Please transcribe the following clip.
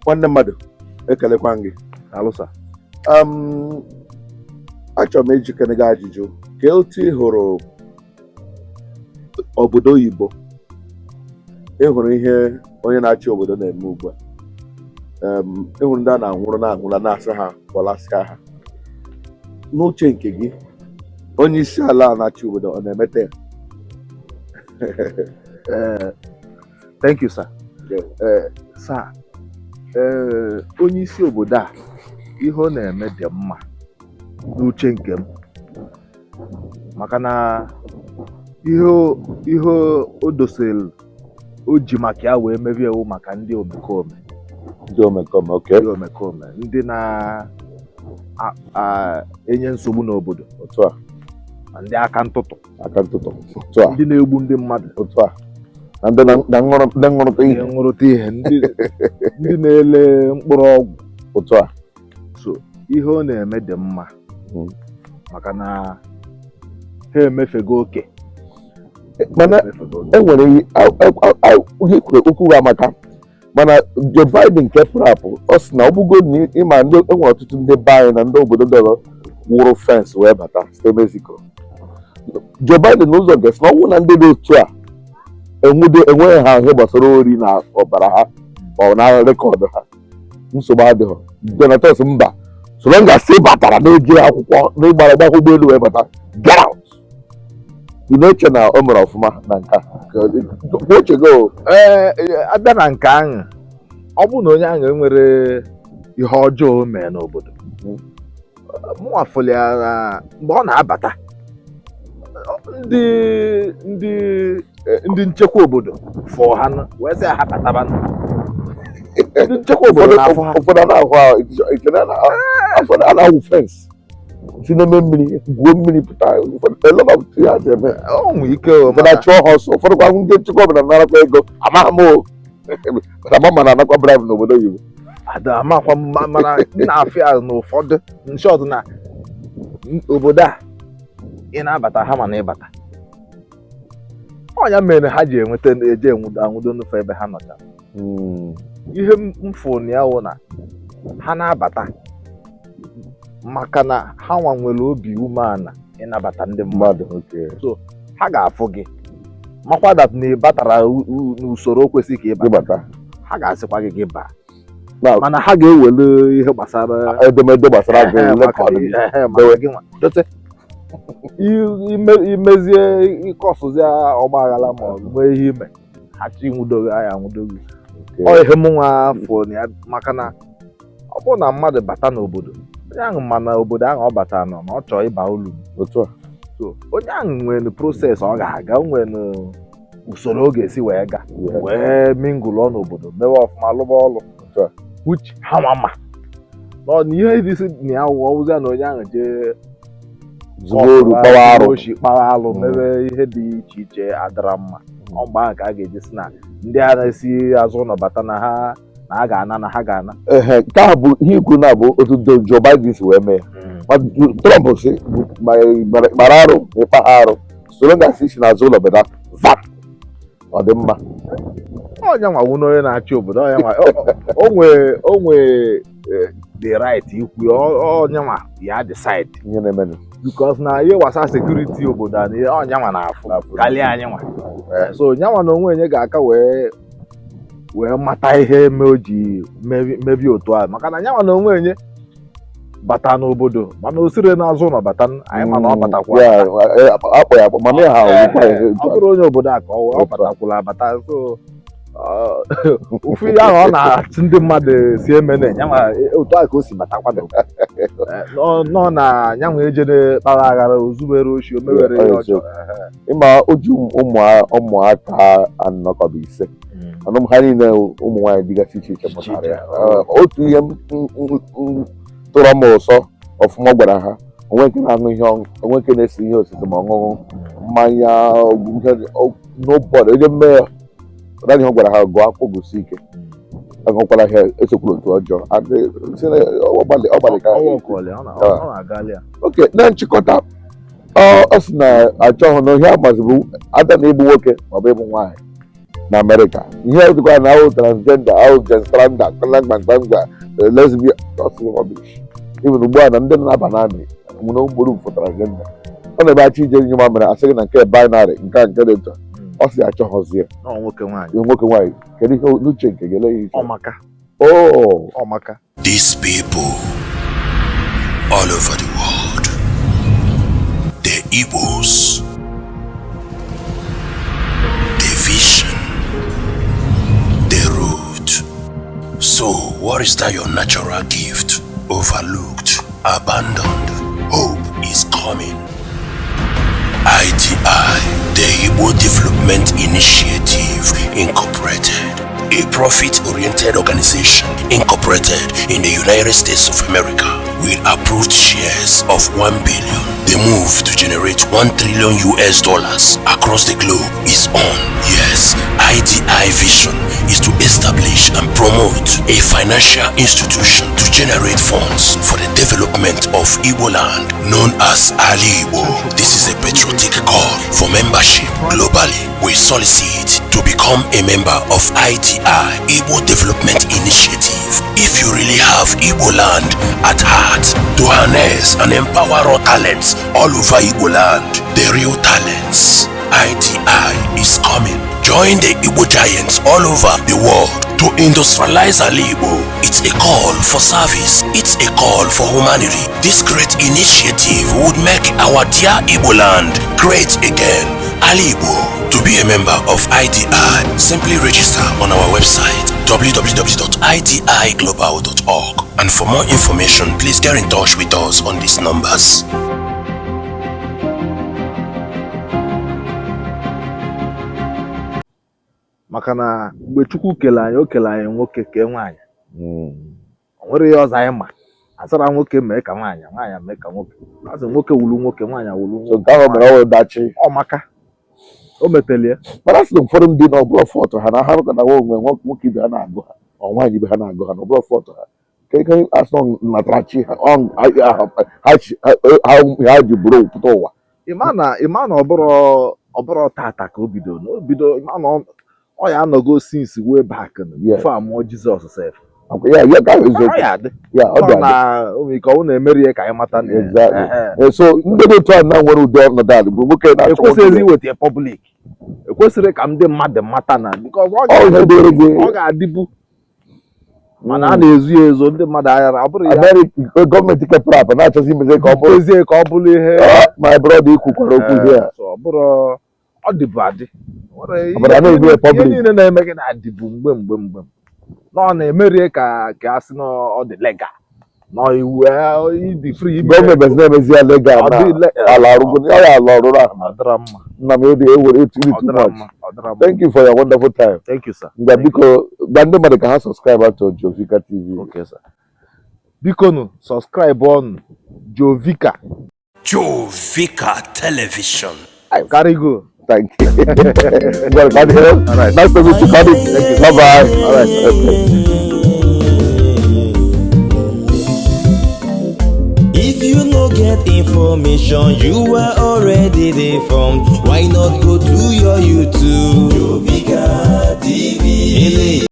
nwanne mmadụ ekelekwa gị alụsa achọrọ m ijikere gị ajụjụ ka otu ị hụrụ obodo oyibo ị hụrụ ihe onye na-achị obodo na-eme ugbu a ịhụrụ ndị a na-anwụrụ na-asị ha kpọlasịa ha n'uche nke gị onye isi ala na-achị obodo ọ na-emete Thank you, sir. Sir, onye isi obodo a ihe ọ na-eme dị mma n'uche nke m maka na ihe o dosere o ji maka ya wee merie ewu maka ndị omekome okay. Ndị omekome ndị na-enye nsogbu n'obodo otu a na ndị aka ntụtụ otu a ndị na-egbu ndị mmadụ otu a na ndị ṅụrụta ihe ndị na-ele mkpụrụ ọgwụ otu a so ihe ọ na-eme dị mma maka na ha emefego oke mana enwere ihe kwuru okwu amaka mana Joe Biden nke pụrụ ọ sị na ọ bụgo ịma enwere ọtụtụ ndị be anyị na ndị obodo dọrọ wụrụ fensị wee bata site Mexico. Joe Biden n'ụzọ gasị na ọ bụrụ na ndị dị otu a enweghị ha ihe gbasara ori na ọbara ha ma ọ na rekọdụ ha nsogbu adịghị. Donatus mba soro ngasị batara na-eji akwụkwọ n'ịgbara ụgbọelu wee bata get out. Ị na-eche na o mere ọfụma na nke a abịa na nke ahụ ọ bụrụ na onye ahụ enwere ihe ọjọọ o mee n'obodo mụnwa fụrụ ya na mgbe ọ na-abata ndị nchekwa obodo fụọ ha wee sị ha bataba ndị nchekwa obodo na-afụ ha ụfọdụ na-ahụ ụfọdụ a na-ahụ fensị si n'ime mmiri gwuo mmiri pụta ya eme onwe ike mana chụọ ha ọsọ ụfọdụ kwa ndị nchekwa obodo na-anakwa ego amaghị m ma na-anakwa bribe n'obodo oyibo amakwa mana na-afịa na ụfọdụ nshọt na obodo a ị na-abata ha mana ịbata ọnya mere ha ji eje anwụdo n'ofe ebe ha nọcha ihe mfụ na ya wụ na ha na-abata maka na ha nwa nwere obi umeala ịnabata ndị mmadụ so ha ga-afụ gị makwa dat na ị batara n'usoro kwesịrị ka ịbata ha ga-asịkwa gị baa mana ha ga-ewere ihe gbasara edemede gbasara imezie ike ọsụzi ọgba aghara ma ọ nwee ihe ime ha chi nwudoghị ya nwudoghị ọ ihe m nwa afọ na ya maka na ọ bụrụ na mmadụ bata n'obodo onye ahụ mana obodo ahụ ọ batara nọ na ọ chọọ ịba olu otu a so onye ahụ nwere proses ọ ga-aga nwere usoro ọ ga-esi wee gaa wee mingụlọ n'obodo mewe ọfụma lụba ọrụ uche ha mama na ihe dị na ya wụzi na onye ahụ jee kpawa alụ mere ihe dị iche iche adịra mma ọ mgbe ahụ ka a ga-eji si na ndị a na-esi azụ ụlọ bata na ha na a ga-ana na ha ga-ana nke a bụ ihe ikwu na-abụ otu Joe Biden si wee mee Trump si gbara arụ ịkpa ha arụ soro ngasị si n'azụ ụlọ bata ọ dị mma onye nwa na onye na-achị obodo onwe the right ikwu onye nwa ya decide ihe na-emenụ because na ihe gbasara sekuriti obodo a na onye nwa na-afụ karịa anyị nwa so onye nwa na onwe onye ga-aka wee mata ihe o ji mebi otu a maka na anyị nwa na onwe onye bata n'obodo mana o sire n'azụ ụlọ bata anyị mana ọ batakwa ọ bụrụ onye obodo a ka ọ batakwula abata so ofu ihe ahụ ọ na-achị ndị mmadụ si eme na otu a ka o si batakwa nọ na nyanwa ejene kpara aghara ozubere oshi o mewere ihe ọjọọ ịma oju ụmụaka anọkọba ise ọnụ ha niile ụmụ nwaanyị dịgasị iche iche mụtara ya otu ihe tụrụ m ụsọ ọfụma gwara ha onwe nke na-aṅụ ihe ọṅụ onwe nke na-esi ihe osise ma ọṅụṅụ mmanya n'ụbọdụ onye mme ya ọdaghị ọ gwara ha gụọ akwụkwọ gụsi ike agụkwara ha esokwuru otu ọjọọ oke na nchịkọta ọ sị na achọghị na ihe amazibụ ada na ịbụ nwoke maọbụ ịbụ nwaanyị na Amerịka. Ihe dịkwa na ahụ transgender, ahụ transgender, gbangba, lesbian, even ugbu a na ndị na-aba n'amị mụna mgburu mfụ transgender. Ọ na-ebe achọ ije nye mamịrị asị gị na nke binary nke dị ntọ. Ọ sị achọghọzie nwoke nwaanyị. Nwoke nwaanyị. Kedu ihe n'uche nke gele ihe? Ọmaka. Ọmaka. These people all over the world, the Igbos, the vision, the root. So what is that your natural gift? Overlooked, abandoned. Hope is coming. ITI, the Igbo Development Initiative Incorporated, a profit-oriented organization incorporated in the United States of America with approved shares of 1 billion. The move to generate $1 trillion across the globe is on. Yes, ITI vision is to establish and promote a financial institution to generate funds for the development of Igbo land known as Ali Igbo. This is a patriotic call for membership globally. We solicit to become a member of ITI, Igbo Development Initiative. If you really have Igbo land at heart, to harness and empower raw talents all over Igbo land, the real talents, ITI is coming. Join the Igbo giants all over the world to industrialize Ali Igbo. It's a call for service. It's a call for humanity. This great initiative would make our dear Igbo land great again. Ali Igbo. To be a member of ITI, simply register on our website www.itiglobal.org, and for more information, please get in touch with us on these numbers. Maka na mgbe Chukwu kele anyị, o kele anyị nwoke kee nwaanyị. O nwere ihe ọzọ anyị ma. Asara nwoke mee ka nwaanyị, nwaanyị mee ka nwoke. Asị nwoke wulu nwoke, nwaanyị wulu nwoke. So nke ahụ mere ọrụ dachi. Ọmaka. O metelie. Mana asị na ụfọdụ ndị na ọbụla fọtụ ha na ha rụka na nwoke ibe ha na-agụ ha, ọ nwaanyị ibe ha na-agụ ha na ọbụla fọtụ ha. Ke asị na natarachi ha ha ji bụrụ pụta ụwa. Ịma na ọbụrụ tata ka o bido. N'obido ịma na ọ ya anọgo since way back before amụọ Jizọs sef. Ya ka eziokwu. Ọ ya dị. Ya ọ dị. Na omike ọ na-emeri ya ka anyị mata na. Exactly. So ndị dị otu a na nwere ụdị ọnọdụ a bụ nwoke na-achọ. Ekwesịghị iweta public. Ekwesịrị ka ndị mmadụ mata na because ọ ga-adịbu mana a na-ezu ya ezo ndị mmadụ aghara. Ọ bụrụ ya gọọmenti kepụrụ apụ na-achọzi imezi ka ọ bụrụ ihe my brother ikwukwara okwu ya. Ọ bụrụ ọ dịbụ adị. Ihe niile na-eme gị na-adịbụ mgbe nọ na-emeri ka a sị na ọ dị legal nọ iwu ịdị free. Gọọmenti na-emezi ya legal na ala arụgo ya ala ọrụrụ ahụ. Nna m ewere etu too much. Thank you for your wonderful time. Thank you, sir. Biko gba ndị mmadụ ka ha subscribe to Jovika TV. Okay, sir. Biko nụ subscribe on Jovika Television. Carry go. Thank you. All right. Nice to meet you, buddy. Thank you. Bye-bye. All right. If you no get information, you are already deformed. Why not go to your YouTube? Jovika TV.